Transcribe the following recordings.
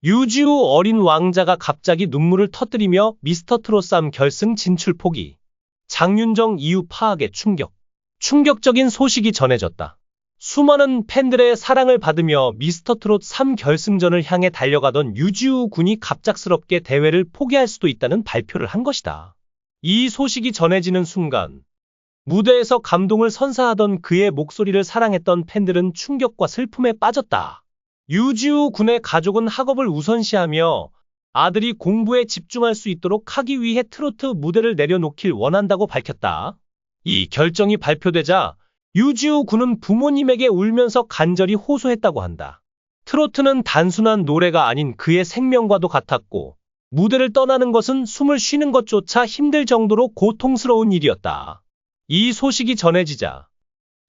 유지우 어린 왕자가 갑자기 눈물을 터뜨리며 미스터 트롯3 결승 진출 포기. 장윤정 이유 파악에 충격. 충격적인 소식이 전해졌다. 수많은 팬들의 사랑을 받으며 미스터 트롯 3 결승전을 향해 달려가던 유지우 군이 갑작스럽게 대회를 포기할 수도 있다는 발표를 한 것이다. 이 소식이 전해지는 순간 무대에서 감동을 선사하던 그의 목소리를 사랑했던 팬들은 충격과 슬픔에 빠졌다. 유지우 군의 가족은 학업을 우선시하며 아들이 공부에 집중할 수 있도록 하기 위해 트로트 무대를 내려놓길 원한다고 밝혔다. 이 결정이 발표되자 유지우 군은 부모님에게 울면서 간절히 호소했다고 한다. 트로트는 단순한 노래가 아닌 그의 생명과도 같았고 무대를 떠나는 것은 숨을 쉬는 것조차 힘들 정도로 고통스러운 일이었다. 이 소식이 전해지자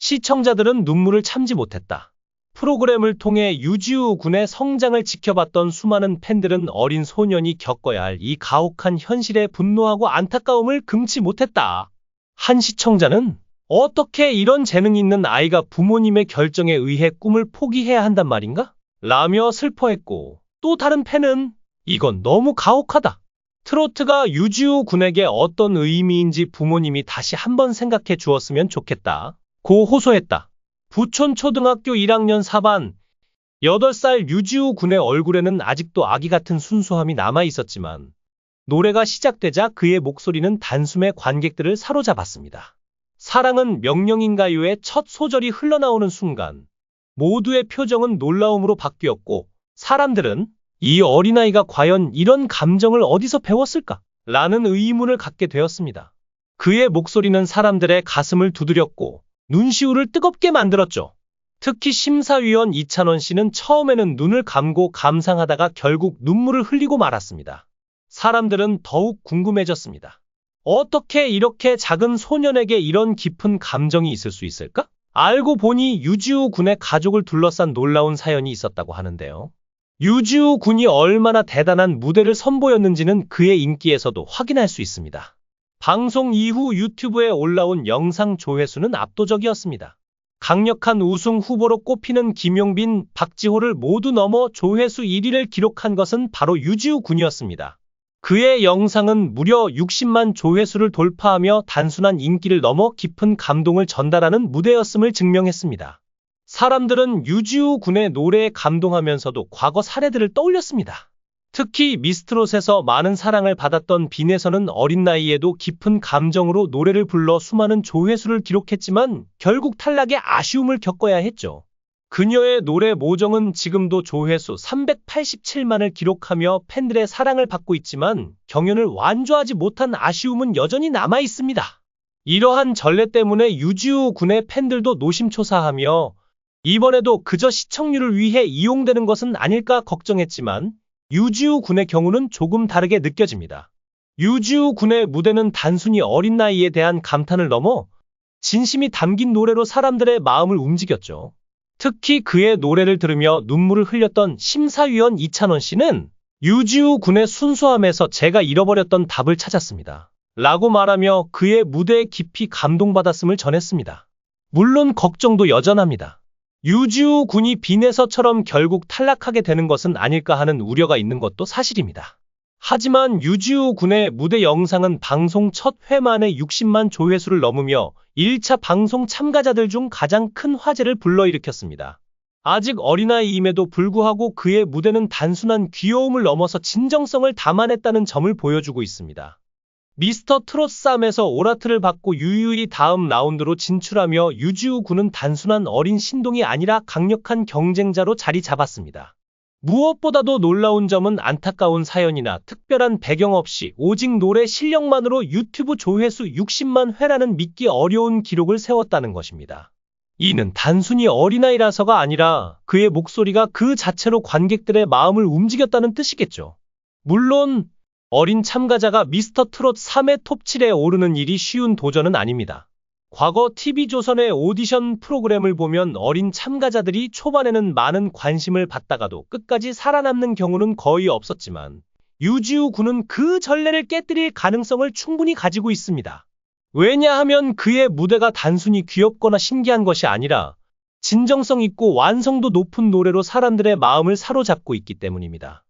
시청자들은 눈물을 참지 못했다. 프로그램을 통해 유지우 군의 성장을 지켜봤던 수많은 팬들은 어린 소년이 겪어야 할 이 가혹한 현실에 분노하고 안타까움을 금치 못했다. 한 시청자는 어떻게 이런 재능 있는 아이가 부모님의 결정에 의해 꿈을 포기해야 한단 말인가? 라며 슬퍼했고, 또 다른 팬은 이건 너무 가혹하다. 트로트가 유지우 군에게 어떤 의미인지 부모님이 다시 한번 생각해 주었으면 좋겠다. 고 호소했다. 부촌 초등학교 1학년 4반 8살 유지우 군의 얼굴에는 아직도 아기 같은 순수함이 남아 있었지만 노래가 시작되자 그의 목소리는 단숨에 관객들을 사로잡았습니다. 사랑은 명령인가요의 첫 소절이 흘러나오는 순간 모두의 표정은 놀라움으로 바뀌었고 사람들은 이 어린아이가 과연 이런 감정을 어디서 배웠을까? 라는 의문을 갖게 되었습니다. 그의 목소리는 사람들의 가슴을 두드렸고 눈시울을 뜨겁게 만들었죠. 특히 심사위원 이찬원 씨는 처음에는 눈을 감고 감상하다가 결국 눈물을 흘리고 말았습니다. 사람들은 더욱 궁금해졌습니다. 어떻게 이렇게 작은 소년에게 이런 깊은 감정이 있을 수 있을까? 알고 보니 유지우 군의 가족을 둘러싼 놀라운 사연이 있었다고 하는데요. 유지우 군이 얼마나 대단한 무대를 선보였는지는 그의 인기에서도 확인할 수 있습니다. 방송 이후 유튜브에 올라온 영상 조회수는 압도적이었습니다. 강력한 우승 후보로 꼽히는 김용빈, 박지호를 모두 넘어 조회수 1위를 기록한 것은 바로 유지우 군이었습니다. 그의 영상은 무려 60만 조회수를 돌파하며 단순한 인기를 넘어 깊은 감동을 전달하는 무대였음을 증명했습니다. 사람들은 유지우 군의 노래에 감동하면서도 과거 사례들을 떠올렸습니다. 특히 미스트롯에서 많은 사랑을 받았던 빈에서는 어린 나이에도 깊은 감정으로 노래를 불러 수많은 조회수를 기록했지만 결국 탈락의 아쉬움을 겪어야 했죠. 그녀의 노래 모정은 지금도 조회수 387만을 기록하며 팬들의 사랑을 받고 있지만 경연을 완주하지 못한 아쉬움은 여전히 남아 있습니다. 이러한 전례 때문에 유지우 군의 팬들도 노심초사하며 이번에도 그저 시청률을 위해 이용되는 것은 아닐까 걱정했지만 유지우 군의 경우는 조금 다르게 느껴집니다. 유지우 군의 무대는 단순히 어린 나이에 대한 감탄을 넘어 진심이 담긴 노래로 사람들의 마음을 움직였죠. 특히 그의 노래를 들으며 눈물을 흘렸던 심사위원 이찬원 씨는 유지우 군의 순수함에서 제가 잃어버렸던 답을 찾았습니다. 라고 말하며 그의 무대에 깊이 감동받았음을 전했습니다. 물론 걱정도 여전합니다. 유지우 군이 빈에서처럼 결국 탈락하게 되는 것은 아닐까 하는 우려가 있는 것도 사실입니다. 하지만 유지우 군의 무대 영상은 방송 첫 회 만에 60만 조회수를 넘으며 1차 방송 참가자들 중 가장 큰 화제를 불러일으켰습니다. 아직 어린아이임에도 불구하고 그의 무대는 단순한 귀여움을 넘어서 진정성을 담아냈다는 점을 보여주고 있습니다. 미스터 트롯 3에서 오라트를 받고 유유히 다음 라운드로 진출하며 유지우 군은 단순한 어린 신동이 아니라 강력한 경쟁자로 자리 잡았습니다. 무엇보다도 놀라운 점은 안타까운 사연이나 특별한 배경 없이 오직 노래 실력만으로 유튜브 조회수 60만 회라는 믿기 어려운 기록을 세웠다는 것입니다. 이는 단순히 어린아이라서가 아니라 그의 목소리가 그 자체로 관객들의 마음을 움직였다는 뜻이겠죠. 물론 어린 참가자가 미스터 트롯 3의 톱 7에 오르는 일이 쉬운 도전은 아닙니다. 과거 TV조선의 오디션 프로그램을 보면 어린 참가자들이 초반에는 많은 관심을 받다가도 끝까지 살아남는 경우는 거의 없었지만 유지우 군은 그 전례를 깨뜨릴 가능성을 충분히 가지고 있습니다. 왜냐하면 그의 무대가 단순히 귀엽거나 신기한 것이 아니라 진정성 있고 완성도 높은 노래로 사람들의 마음을 사로잡고 있기 때문입니다.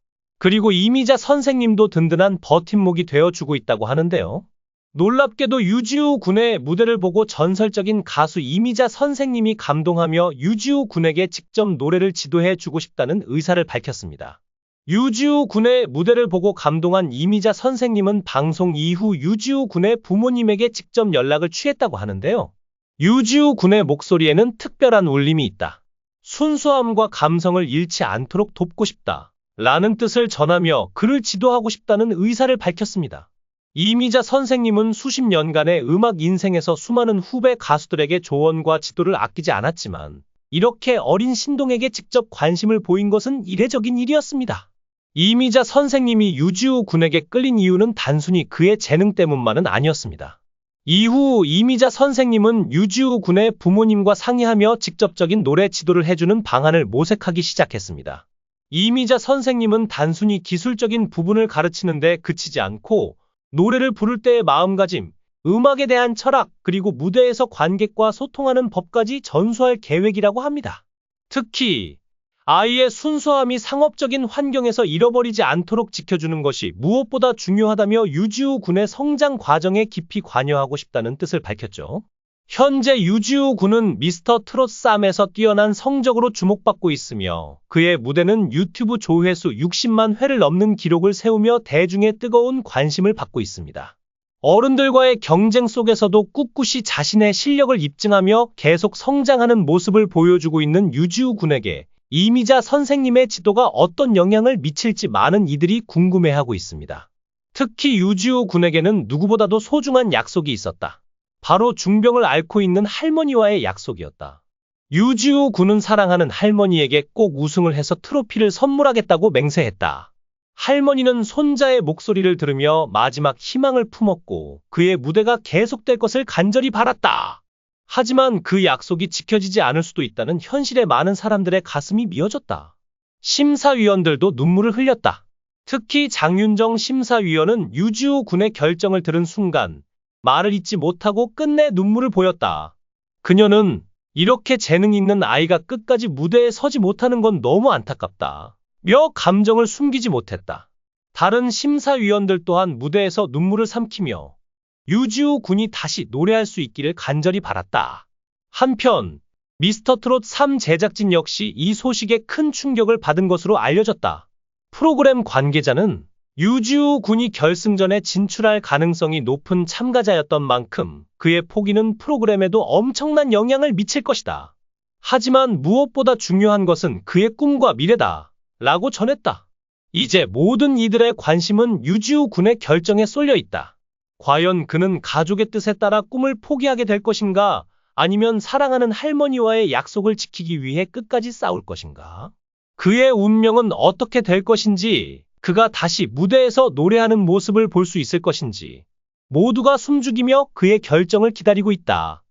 그리고 이미자 선생님도 든든한 버팀목이 되어주고 있다고 하는데요. 놀랍게도 유지우 군의 무대를 보고 전설적인 가수 이미자 선생님이 감동하며 유지우 군에게 직접 노래를 지도해 주고 싶다는 의사를 밝혔습니다. 유지우 군의 무대를 보고 감동한 이미자 선생님은 방송 이후 유지우 군의 부모님에게 직접 연락을 취했다고 하는데요. 유지우 군의 목소리에는 특별한 울림이 있다. 순수함과 감성을 잃지 않도록 돕고 싶다. 라는 뜻을 전하며 그를 지도하고 싶다는 의사를 밝혔습니다. 이미자 선생님은 수십 년간의 음악 인생에서 수많은 후배 가수들에게 조언과 지도를 아끼지 않았지만 이렇게 어린 신동에게 직접 관심을 보인 것은 이례적인 일이었습니다. 이미자 선생님이 유지우 군에게 끌린 이유는 단순히 그의 재능 때문만은 아니었습니다. 이후 이미자 선생님은 유지우 군의 부모님과 상의하며 직접적인 노래 지도를 해주는 방안을 모색하기 시작했습니다. 이미자 선생님은 단순히 기술적인 부분을 가르치는데 그치지 않고 노래를 부를 때의 마음가짐, 음악에 대한 철학, 그리고 무대에서 관객과 소통하는 법까지 전수할 계획이라고 합니다. 특히 아이의 순수함이 상업적인 환경에서 잃어버리지 않도록 지켜주는 것이 무엇보다 중요하다며 유지우 군의 성장 과정에 깊이 관여하고 싶다는 뜻을 밝혔죠. 현재 유지우 군은 미스터 트롯 쌈에서 뛰어난 성적으로 주목받고 있으며 그의 무대는 유튜브 조회수 60만 회를 넘는 기록을 세우며 대중의 뜨거운 관심을 받고 있습니다. 어른들과의 경쟁 속에서도 꿋꿋이 자신의 실력을 입증하며 계속 성장하는 모습을 보여주고 있는 유지우 군에게 이미자 선생님의 지도가 어떤 영향을 미칠지 많은 이들이 궁금해하고 있습니다. 특히 유지우 군에게는 누구보다도 소중한 약속이 있었다. 바로 중병을 앓고 있는 할머니와의 약속이었다. 유지우 군은 사랑하는 할머니에게 꼭 우승을 해서 트로피를 선물하겠다고 맹세했다. 할머니는 손자의 목소리를 들으며 마지막 희망을 품었고 그의 무대가 계속될 것을 간절히 바랐다. 하지만 그 약속이 지켜지지 않을 수도 있다는 현실에 많은 사람들의 가슴이 미어졌다. 심사위원들도 눈물을 흘렸다. 특히 장윤정 심사위원은 유지우 군의 결정을 들은 순간 말을 잇지 못하고 끝내 눈물을 보였다. 그녀는 이렇게 재능 있는 아이가 끝까지 무대에 서지 못하는 건 너무 안타깝다. 며 감정을 숨기지 못했다. 다른 심사위원들 또한 무대에서 눈물을 삼키며 유지우 군이 다시 노래할 수 있기를 간절히 바랐다. 한편 미스터트롯 3 제작진 역시 이 소식에 큰 충격을 받은 것으로 알려졌다. 프로그램 관계자는 유지우 군이 결승전에 진출할 가능성이 높은 참가자였던 만큼 그의 포기는 프로그램에도 엄청난 영향을 미칠 것이다. 하지만 무엇보다 중요한 것은 그의 꿈과 미래다. 라고 전했다. 이제 모든 이들의 관심은 유지우 군의 결정에 쏠려 있다. 과연 그는 가족의 뜻에 따라 꿈을 포기하게 될 것인가? 아니면 사랑하는 할머니와의 약속을 지키기 위해 끝까지 싸울 것인가? 그의 운명은 어떻게 될 것인지, 그가 다시 무대에서 노래하는 모습을 볼 수 있을 것인지 모두가 숨죽이며 그의 결정을 기다리고 있다.